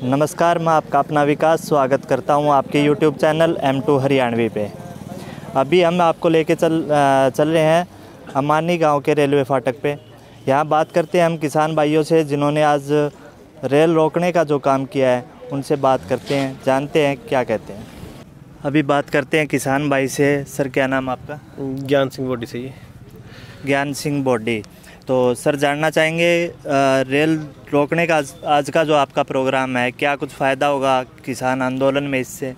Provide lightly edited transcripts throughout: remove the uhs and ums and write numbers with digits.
नमस्कार, मैं आपका अपना विकास स्वागत करता हूं आपके YouTube चैनल M2 हरियाणवी पे। अभी हम आपको लेके चल रहे हैं अमानी गांव के रेलवे फाटक पे। यहां बात करते हैं हम किसान भाइयों से जिन्होंने आज रेल रोकने का जो काम किया है, उनसे बात करते हैं, जानते हैं क्या कहते हैं। अभी बात करते हैं किसान भाई से। सर, क्या नाम आपका? ज्ञान सिंह बोडी से। ज्ञान सिंह बोडी। तो सर, जानना चाहेंगे रेल रोकने का आज का जो आपका प्रोग्राम है, क्या कुछ फ़ायदा होगा किसान आंदोलन में इससे?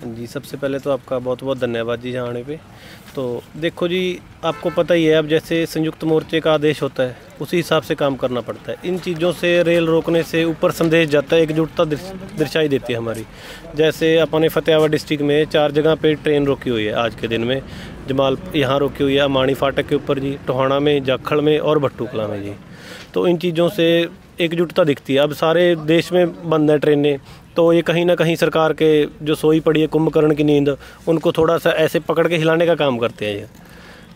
जी, सबसे पहले तो आपका बहुत बहुत धन्यवाद जी यहाँ आने पे। तो देखो जी, आपको पता ही है, अब जैसे संयुक्त मोर्चे का आदेश होता है उसी हिसाब से काम करना पड़ता है। इन चीज़ों से रेल रोकने से ऊपर संदेश जाता है, एकजुटता दर्शाई देती है हमारी। जैसे अपने फतेहाबाद डिस्ट्रिक्ट में 4 जगह पे ट्रेन रोकी हुई है आज के दिन में। जमाल यहाँ रोकी हुई है, अमानी फाटक के ऊपर जी, टोहाना में, जाखड़ में और भट्टू कला में जी। तो इन चीज़ों से एकजुटता दिखती है। अब सारे देश में बंद है ट्रेनें, तो ये कहीं ना कहीं सरकार के जो सोई पड़ी है कुंभकर्ण की नींद, उनको थोड़ा सा ऐसे पकड़ के हिलाने का काम करते हैं। ये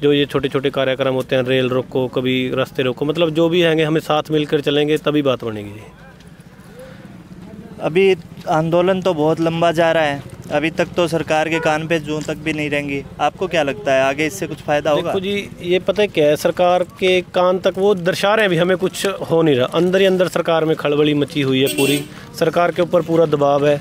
जो ये छोटे छोटे कार्यक्रम होते हैं, रेल रोको, कभी रास्ते रोको, मतलब जो भी हैंगे हमें साथ मिलकर चलेंगे तभी बात बनेगी। अभी आंदोलन तो बहुत लंबा जा रहा है, अभी तक तो सरकार के कान पे जूं तक भी नहीं रहेंगी। आपको क्या लगता है आगे इससे कुछ फ़ायदा होगा? देखो जी, ये पता है क्या है, सरकार के कान तक वो दर्शा रहे हैं, अभी हमें कुछ हो नहीं रहा। अंदर ही अंदर सरकार में खड़बड़ी मची हुई है पूरी। सरकार के ऊपर पूरा दबाव है,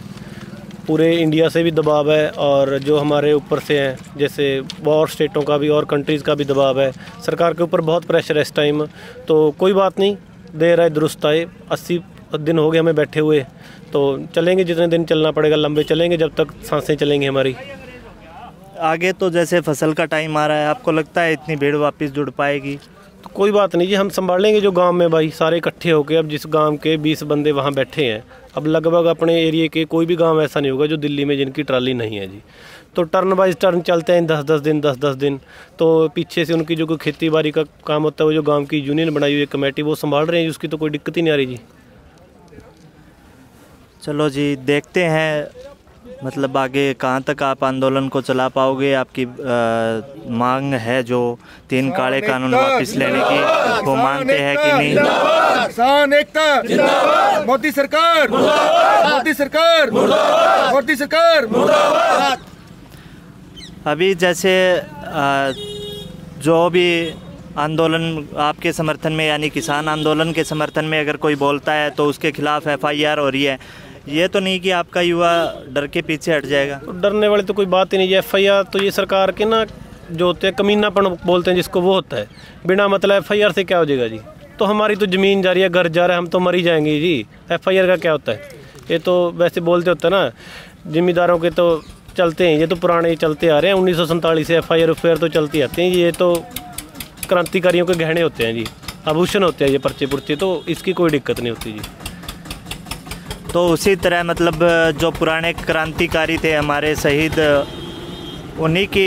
पूरे इंडिया से भी दबाव है, और जो हमारे ऊपर से हैं जैसे और स्टेटों का भी और कंट्रीज़ का भी दबाव है। सरकार के ऊपर बहुत प्रेशर है इस टाइम। तो कोई बात नहीं, देर आए दुरुस्त आए। 80 दिन हो गए हमें बैठे हुए, तो चलेंगे जितने दिन चलना पड़ेगा, लंबे चलेंगे जब तक सांसें चलेंगी हमारी। आगे तो जैसे फसल का टाइम आ रहा है, आपको लगता है इतनी भीड़ वापस जुड़ पाएगी? तो कोई बात नहीं जी, हम संभाल लेंगे। जो गांव में भाई सारे इकट्ठे होके, अब जिस गांव के 20 बंदे वहां बैठे हैं, अब लगभग अपने एरिया के कोई भी गांव ऐसा नहीं होगा जो दिल्ली में जिनकी ट्राली नहीं है जी। तो टर्न बाइज टर्न चलते हैं, 10-10 दिन। तो पीछे से उनकी जो कोई खेती बाड़ी का काम होता है, वो जो गाँव की यूनियन बनाई हुई है कमेटी, वो संभाल रहे हैं, उसकी तो कोई दिक्कत ही नहीं आ रही जी। चलो जी, देखते हैं मतलब आगे कहाँ तक आप आंदोलन को चला पाओगे। आपकी मांग है जो 3 काले कानून वापस लेने की, वो मानते हैं कि नहीं? किसान एकता जिंदाबाद, मोदी सरकार मुर्दाबाद, मोदी सरकार मुर्दाबाद, मोदी सरकार मुर्दाबाद। अभी जैसे जो भी आंदोलन आपके समर्थन में, यानी किसान आंदोलन के समर्थन में अगर कोई बोलता है तो उसके खिलाफ FIR हो रही है। ये तो नहीं कि आपका युवा डर के पीछे हट जाएगा? तो डरने वाली तो कोई बात ही नहीं है। FIR तो ये सरकार के ना जो होते हैं कमीनापन बोलते हैं जिसको, वो होता है। बिना मतलब FIR से क्या हो जाएगा जी? तो हमारी तो ज़मीन जा रही है, घर जा रहा है, हम तो मर ही जाएंगे जी। FIR का क्या होता है? ये तो वैसे बोलते होते हैं ना, जिम्मेदारों के तो चलते हैं, ये तो पुराने चलते आ रहे हैं। 1947 से FIR तो चलती आती हैं। ये तो क्रांतिकारियों के गहने होते हैं जी, आभूषण होते हैं ये पर्चे पुर्चे, तो इसकी कोई दिक्कत नहीं होती जी। तो उसी तरह मतलब जो पुराने क्रांतिकारी थे हमारे शहीद, उन्हीं की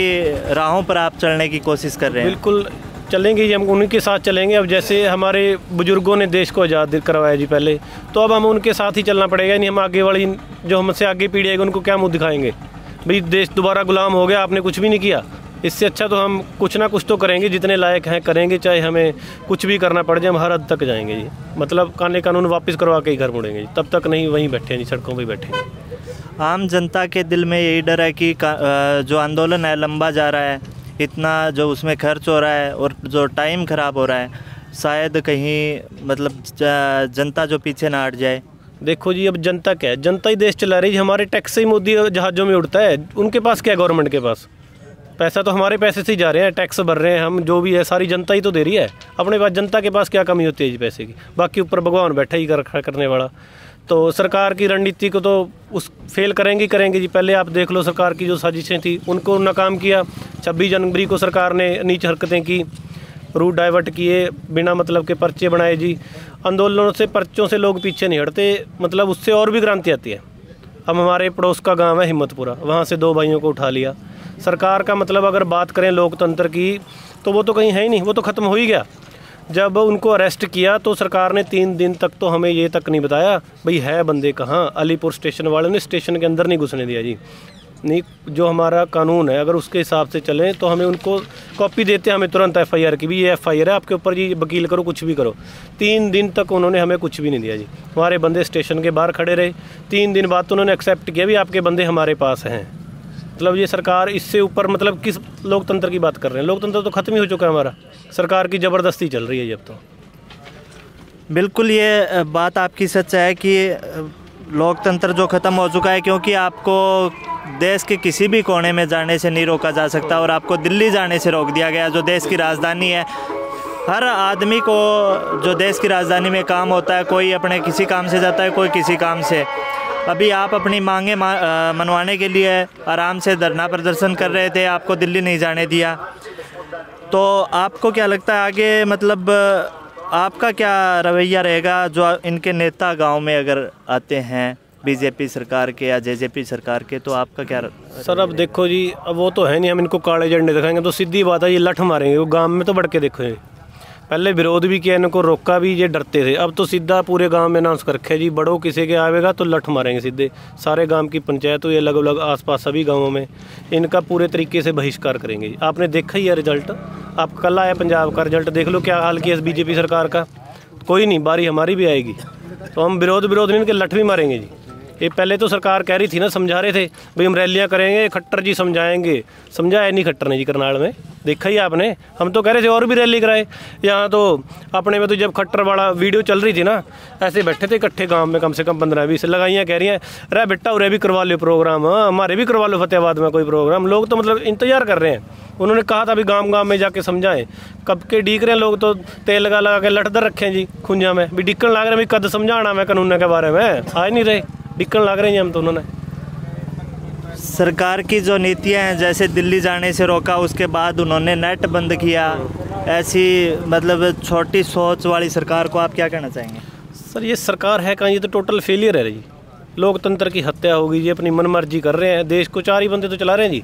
राहों पर आप चलने की कोशिश कर रहे हैं? बिल्कुल चलेंगे जी, हम उन्हीं के साथ चलेंगे। अब जैसे हमारे बुजुर्गों ने देश को आज़ाद करवाया जी पहले, तो अब हम उनके साथ ही चलना पड़ेगा। नहीं, हम आगे वाली जो हमसे आगे पीढ़ी आएगी उनको क्या मुँह दिखाएंगे? भाई देश दोबारा गुलाम हो गया, आपने कुछ भी नहीं किया। इससे अच्छा तो हम कुछ ना कुछ तो करेंगे, जितने लायक हैं करेंगे, चाहे हमें कुछ भी करना पड़ जाए, हम हर हद तक जाएंगे जी। मतलब काले कानून वापस करवा के ही घर मुड़ेंगे जी, तब तक नहीं वहीं बैठे हैं जी, सड़कों पे बैठे हैं। आम जनता के दिल में यही डर है कि जो आंदोलन है लंबा जा रहा है, इतना जो उसमें खर्च हो रहा है और जो टाइम ख़राब हो रहा है, शायद कहीं मतलब जनता जो पीछे ना हट जाए। देखो जी, अब जनता क्या है, जनता ही देश चला रही है। हमारे टैक्स से ही मोदी जहाज़ों में उड़ता है। उनके पास क्या, गवर्नमेंट के पास पैसा तो हमारे पैसे से ही जा रहे हैं, टैक्स भर रहे हैं हम, जो भी है सारी जनता ही तो दे रही है। अपने पास जनता के पास क्या कमी होती है जी पैसे की? बाकी ऊपर भगवान बैठा ही करने वाला। तो सरकार की रणनीति को तो उस फेल करेंगे जी। पहले आप देख लो, सरकार की जो साजिशें थी उनको नाकाम किया। 26 जनवरी को सरकार ने नीच हरकतें की, रूट डाइवर्ट किए, बिना मतलब के पर्चे बनाए जी। आंदोलनों से, पर्चों से लोग पीछे नहीं हटते, मतलब उससे और भी क्रांति आती है। अब हमारे पड़ोस का गांव है हिम्मतपुरा, वहाँ से 2 भाइयों को उठा लिया। सरकार का मतलब अगर बात करें लोकतंत्र की, तो वो तो कहीं है ही नहीं, वो तो ख़त्म हो ही गया। जब उनको अरेस्ट किया तो सरकार ने 3 दिन तक तो हमें ये तक नहीं बताया भाई है बंदे कहाँ। अलीपुर स्टेशन वालों ने स्टेशन के अंदर नहीं घुसने दिया जी। नहीं, जो हमारा कानून है अगर उसके हिसाब से चलें तो हमें उनको कॉपी देते हैं, हमें तुरंत FIR की भी, ये FIR है आपके ऊपर जी, वकील करो कुछ भी करो। 3 दिन तक उन्होंने हमें कुछ भी नहीं दिया जी। हमारे बंदे स्टेशन के बाहर खड़े रहे, 3 दिन बाद तो उन्होंने एक्सेप्ट किया भी आपके बंदे हमारे पास हैं। मतलब ये सरकार इससे ऊपर मतलब किस लोकतंत्र की बात कर रहे हैं? लोकतंत्र तो ख़त्म ही हो चुका है हमारा, सरकार की ज़बरदस्ती चल रही है जब तो। बिल्कुल ये बात आपकी सच है कि लोकतंत्र जो ख़त्म हो चुका है, क्योंकि आपको देश के किसी भी कोने में जाने से नहीं रोका जा सकता और आपको दिल्ली जाने से रोक दिया गया, जो देश की राजधानी है। हर आदमी को जो देश की राजधानी में काम होता है, कोई अपने किसी काम से जाता है, कोई किसी काम से। अभी आप अपनी मांगें मनवाने के लिए आराम से धरना प्रदर्शन कर रहे थे, आपको दिल्ली नहीं जाने दिया। तो आपको क्या लगता है आगे, मतलब आपका क्या रवैया रहेगा जो इनके नेता गांव में अगर आते हैं बीजेपी सरकार के या जेजेपी सरकार के, तो आपका क्या? सर अब देखो जी, अब वो तो है नहीं, हम इनको काले झंडे दिखाएंगे तो सीधी बात है ये लठ मारेंगे। वो गांव में तो बढ़ के देखो, ये पहले विरोध भी किया, इनको रोका भी, ये डरते थे। अब तो सीधा पूरे गांव में अनाउंस कर रखे जी, बड़ो किसी के आवेगा तो लठ मारेंगे सीधे। सारे गांव की पंचायत हुई अलग अलग आसपास सभी गांवों में इनका पूरे तरीके से बहिष्कार करेंगे। आपने देखा ही है रिजल्ट, आप कल आया पंजाब का रिजल्ट देख लो, क्या हाल किया बीजेपी सरकार का। कोई नहीं, बारी हमारी भी आएगी तो हम विरोध नहीं, इनके लठ भी मारेंगे जी। ये पहले तो सरकार कह रही थी ना, समझा रहे थे भाई हम रैलियां करेंगे, खट्टर जी समझाएंगे, समझाया नहीं खट्टर ने जी करनाल में, देखा ही आपने। हम तो कह रहे थे और भी रैली कराए यहाँ तो अपने में। तो जब खट्टर वाला वीडियो चल रही थी ना, ऐसे बैठे थे इकट्ठे गांव में, कम से कम 15-20 लगाइयाँ, कह रही हैं रे बेटा उरे भी करवा लो प्रोग्राम, हमारे भी करवा लो फतेहाबाद में कोई प्रोग्राम। लोग तो मतलब इंतजार कर रहे हैं, उन्होंने कहा था अभी गांव में जाके समझाएं, कब के डीक रहे हैं लोग। तो तेल लगा के लटदर रखे हैं जी खुंजा में, भी डिक्कन लग रहे हैं, कद समझाना मैं कानून के बारे में, आज नहीं रहे, डिक्कन लग रहे हैं हम तो। उन्होंने सरकार की जो नीतियां हैं, जैसे दिल्ली जाने से रोका, उसके बाद उन्होंने नेट बंद किया, ऐसी मतलब छोटी सोच वाली सरकार को आप क्या कहना चाहेंगे? सर ये सरकार है कहाँ, ये तो टोटल फेलियर है जी। लोकतंत्र की हत्या होगी जी, अपनी मनमर्जी कर रहे हैं। देश को 4 ही बंदे तो चला रहे हैं जी,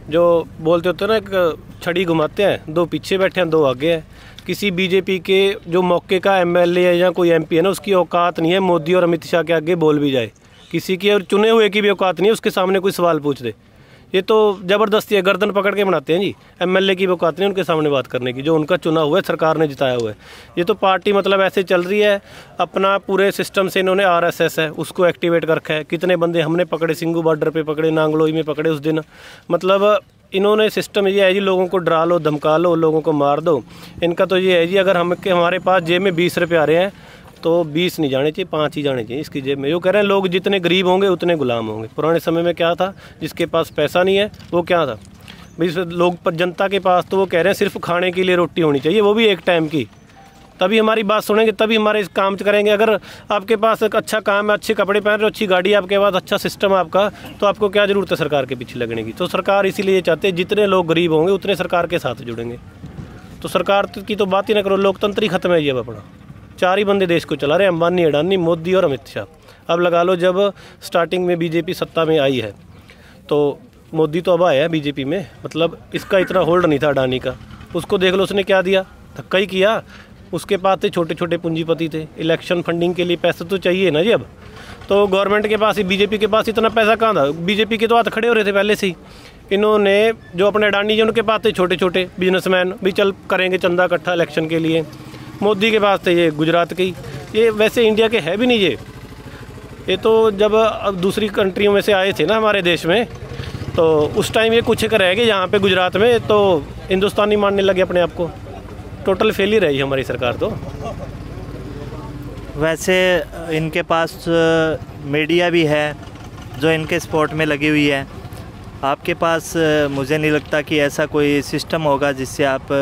जो बोलते होते हैं ना, एक छड़ी घुमाते हैं, 2 पीछे बैठे हैं 2 आगे हैं। किसी बीजेपी के जो मौके का MLA है या कोई MP है ना, उसकी औकात नहीं है मोदी और अमित शाह के आगे बोल भी जाए। किसी की और चुने हुए की भी औकात नहीं है उसके सामने कोई सवाल पूछ दे। ये तो ज़बरदस्ती है, गर्दन पकड़ के बनाते हैं जी। MLA की भी औकात नहीं उनके सामने बात करने की, जो उनका चुना हुआ है, सरकार ने जिताया हुआ है। ये तो पार्टी मतलब ऐसे चल रही है, अपना पूरे सिस्टम से इन्होंने RSS है उसको एक्टिवेट कर रखा है। कितने बंदे हमने पकड़े, सिंगू बॉर्डर पे पकड़े, नांगलोई में पकड़े उस दिन। मतलब इन्होंने सिस्टम ये है जी, लोगों को डरा लो, धमका लो, लोगों को मार दो। इनका तो ये है जी, अगर हमारे पास जेब में 20 रुपये आ रहे हैं तो 20 नहीं जाने चाहिए, 5 ही जाने चाहिए इसकी जेब में। जो कह रहे हैं लोग जितने गरीब होंगे उतने गुलाम होंगे। पुराने समय में क्या था, जिसके पास पैसा नहीं है वो क्या था भाई, लोग पर जनता के पास तो वो कह रहे हैं सिर्फ खाने के लिए रोटी होनी चाहिए, वो भी एक टाइम की। तभी हमारी बात सुनेंगे, तभी हमारे काम करेंगे। अगर आपके पास एक अच्छा काम है, अच्छे कपड़े पहन रहे हो, अच्छी गाड़ी आपके पास, अच्छा सिस्टम आपका, तो आपको क्या ज़रूरत है सरकार के पीछे लगने की? तो सरकार इसीलिए चाहते हैं जितने लोग गरीब होंगे उतने सरकार के साथ जुड़ेंगे। तो सरकार की तो बात ही ना करो, लोकतंत्र ही खत्म है ये अब अपना। 4 ही बंदे देश को चला रहे हैं, अंबानी, अडानी, मोदी और अमित शाह। अब लगा लो जब स्टार्टिंग में बीजेपी सत्ता में आई है तो मोदी तो अब आया है बीजेपी में, मतलब इसका इतना होल्ड नहीं था अडानी का। उसको देख लो उसने क्या दिया, धक्का ही किया। उसके पास थे छोटे छोटे पूंजीपति थे, इलेक्शन फंडिंग के लिए पैसा तो चाहिए ना जी। अब तो गवर्नमेंट के पास ही, बीजेपी के पास इतना पैसा कहाँ था? बीजेपी के तो हाथ खड़े हो रहे थे पहले से ही। इन्होंने जो अपने अडानी जी उनके पास थे छोटे छोटे बिजनेसमैन, भी चल करेंगे चंदा इकट्ठा इलेक्शन के लिए। मोदी के पास थे ये गुजरात के ही, ये वैसे इंडिया के है भी नहीं ये तो जब अब दूसरी कंट्रियों में से आए थे ना हमारे देश में, तो उस टाइम ये कुछ एक रह गए यहाँ पे गुजरात में, तो हिंदुस्तानी मानने लगे अपने आप को। टोटल फेलियर है ये हमारी सरकार तो। वैसे इनके पास मीडिया भी है जो इनके सपोर्ट में लगी हुई है। आपके पास मुझे नहीं लगता कि ऐसा कोई सिस्टम होगा जिससे आप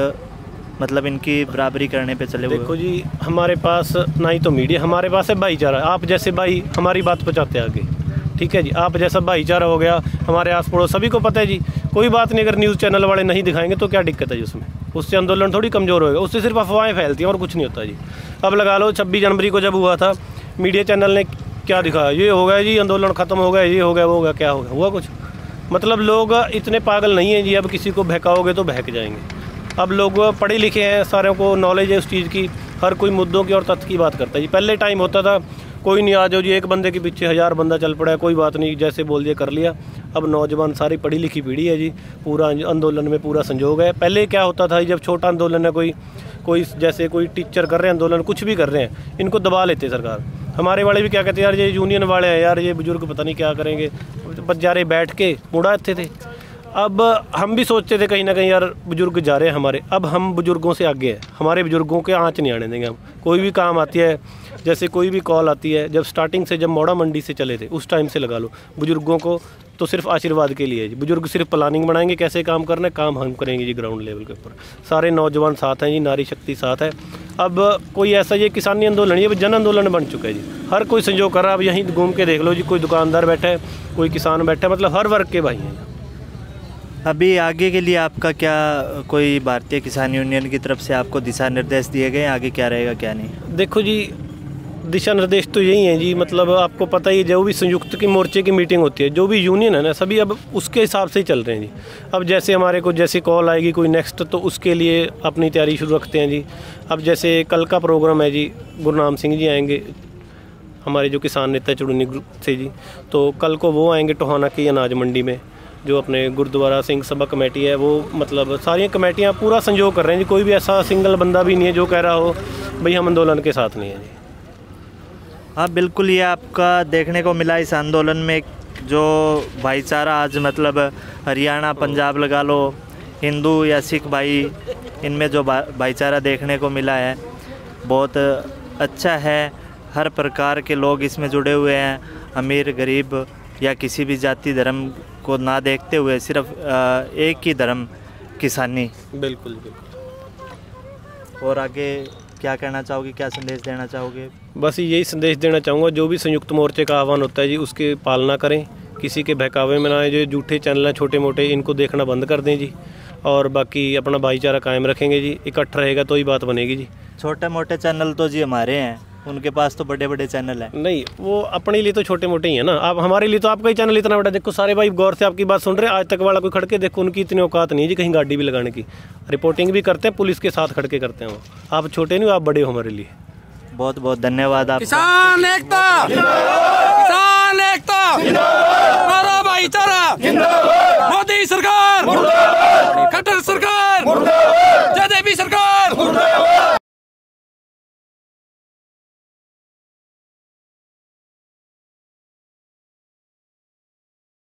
मतलब इनकी बराबरी करने पे चले हुए। देखो जी, हमारे पास ना ही तो मीडिया, हमारे पास है भाईचारा। आप जैसे भाई हमारी बात पहुँचाते हैं आगे, ठीक है जी। आप जैसा भाईचारा हो गया, हमारे आस पड़ोस सभी को पता है जी। कोई बात नहीं, अगर न्यूज़ चैनल वाले नहीं दिखाएंगे तो क्या दिक्कत है जी उसमें? उससे आंदोलन थोड़ी कमज़ोर होएगा, उससे सिर्फ अफवाहें फैलती हैं और कुछ नहीं होता जी। अब लगा लो 26 जनवरी को जब हुआ था, मीडिया चैनल ने क्या दिखाया, ये हो गया जी आंदोलन ख़त्म हो गया, ये हो गया, वो हो गया, क्या हो गया? हुआ कुछ? मतलब लोग इतने पागल नहीं हैं जी, अब किसी को बहकाओगे तो बहक जाएंगे। अब लोग पढ़े लिखे हैं, सारों को नॉलेज है उस चीज़ की, हर कोई मुद्दों की और तथ्य की बात करता है जी। पहले टाइम होता था कोई नहीं, आ जाओ जी, एक बंदे के पीछे 1000 बंदा चल पड़ा है, कोई बात नहीं, जैसे बोल दिया कर लिया। अब नौजवान सारी पढ़ी लिखी पीढ़ी है जी, पूरा आंदोलन में पूरा संजोग है। पहले क्या होता था, जब छोटा आंदोलन है, कोई जैसे कोई टीचर कर रहे हैं आंदोलन, कुछ भी कर रहे हैं, इनको दबा लेते सरकार। हमारे वाले भी क्या कहते हैं, यार ये यूनियन वाले हैं, यार ये बुजुर्ग पता नहीं क्या करेंगे, बच्चारे बैठ के मुड़ाते थे। अब हम भी सोचते थे कहीं ना कहीं यार बुजुर्ग जा रहे हैं हमारे, अब हम बुजुर्गों से आगे हैं, हमारे बुजुर्गों के आँच नहीं आने देंगे हम। कोई भी काम आती है, जैसे कोई भी कॉल आती है, जब स्टार्टिंग से जब मोड़ा मंडी से चले थे उस टाइम से लगा लो, बुजुर्गों को तो सिर्फ आशीर्वाद के लिए जी। बुजुर्ग सिर्फ प्लानिंग बनाएंगे कैसे काम करना है, काम हम करेंगे जी ग्राउंड लेवल के ऊपर। सारे नौजवान साथ हैं जी, नारी शक्ति साथ है। अब कोई ऐसा ये किसानी आंदोलन, ये जन आंदोलन बन चुका है जी, हर कोई संजोग कर रहा है। अब यहीं घूम के देख लो जी, कोई दुकानदार बैठा है, कोई किसान बैठा है, मतलब हर वर्ग के भाई हैं। अभी आगे के लिए आपका क्या, कोई भारतीय किसान यूनियन की तरफ से आपको दिशा निर्देश दिए गए, आगे क्या रहेगा क्या नहीं? देखो जी, दिशा निर्देश तो यही है जी, मतलब आपको पता ही, जो भी संयुक्त की मोर्चे की मीटिंग होती है, जो भी यूनियन है ना, सभी अब उसके हिसाब से ही चल रहे हैं जी। अब जैसे हमारे को जैसे कॉल आएगी कोई नेक्स्ट, तो उसके लिए अपनी तैयारी शुरू रखते हैं जी। अब जैसे कल का प्रोग्राम है जी, गुरनाम सिंह जी आएंगे, हमारे जो किसान नेता चुड़नी ग्रुप से जी, तो कल को वो आएंगे टोहाना की अनाज मंडी में, जो अपने गुरुद्वारा सिंह सभा कमेटी है, वो मतलब सारी कमेटियाँ पूरा संजोग कर रहे हैं जी। कोई भी ऐसा सिंगल बंदा भी नहीं है जो कह रहा हो भाई हम आंदोलन के साथ नहीं है जी। हाँ बिल्कुल, ये आपका देखने को मिला इस आंदोलन में, जो भाईचारा आज मतलब हरियाणा पंजाब लगा लो, हिंदू या सिख भाई, इनमें जो भाईचारा देखने को मिला है बहुत अच्छा है। हर प्रकार के लोग इसमें जुड़े हुए हैं, अमीर गरीब या किसी भी जाति धर्म को ना देखते हुए, सिर्फ एक ही धर्म किसानी। बिल्कुल बिल्कुल। और आगे क्या कहना चाहोगे, क्या संदेश देना चाहोगे? बस यही संदेश देना चाहूँगा, जो भी संयुक्त मोर्चे का आह्वान होता है जी, उसकी पालना करें, किसी के बहकावे में ना आए। जो झूठे चैनल हैं छोटे मोटे, इनको देखना बंद कर दें जी, और बाकी अपना भाईचारा कायम रखेंगे जी, इकट्ठा रहेगा तो ही बात बनेगी जी। छोटे मोटे चैनल तो जी हमारे हैं, उनके पास तो बड़े बड़े चैनल हैं। नहीं, वो अपने लिए तो छोटे मोटे ही है ना। आप हमारे लिए तो आपका ही चैनल इतना बड़ा, देखो सारे भाई गौर से आपकी बात सुन रहे हैं, आज तक वाला कोई खड़के देखो, उनकी इतनी औकात नहीं है जी कहीं गाड़ी भी लगाने की। रिपोर्टिंग भी करते हैं, पुलिस के साथ खड़के करते हैं वो। आप छोटे नहीं हो, आप बड़े हो हमारे लिए। बहुत बहुत धन्यवाद आप। किसान एकता, किसान एकता, हमारा भाईचारा, मोदी सरकार, खट्टर सरकार, जेजेपी सरकार।